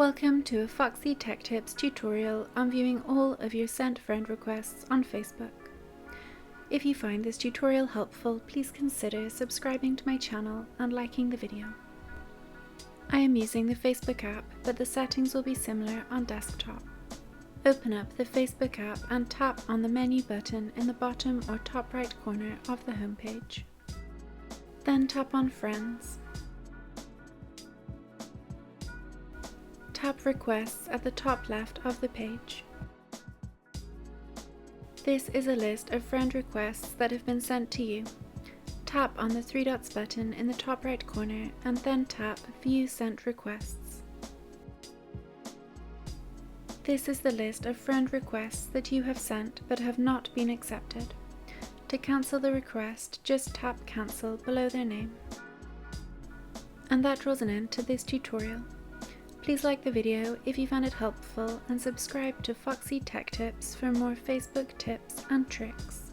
Welcome to a Foxy Tech Tips tutorial on viewing all of your sent friend requests on Facebook. If you find this tutorial helpful, please consider subscribing to my channel and liking the video. I am using the Facebook app, but the settings will be similar on desktop. Open up the Facebook app and tap on the menu button in the bottom or top right corner of the home page. Then tap on Friends. Tap Requests at the top left of the page. This is a list of friend requests that have been sent to you. Tap on the three dots button in the top right corner and then tap View Sent Requests. This is the list of friend requests that you have sent but have not been accepted. To cancel the request, just tap Cancel below their name. And that draws an end to this tutorial. Please like the video if you found it helpful and subscribe to Foxy Tech Tips for more Facebook tips and tricks.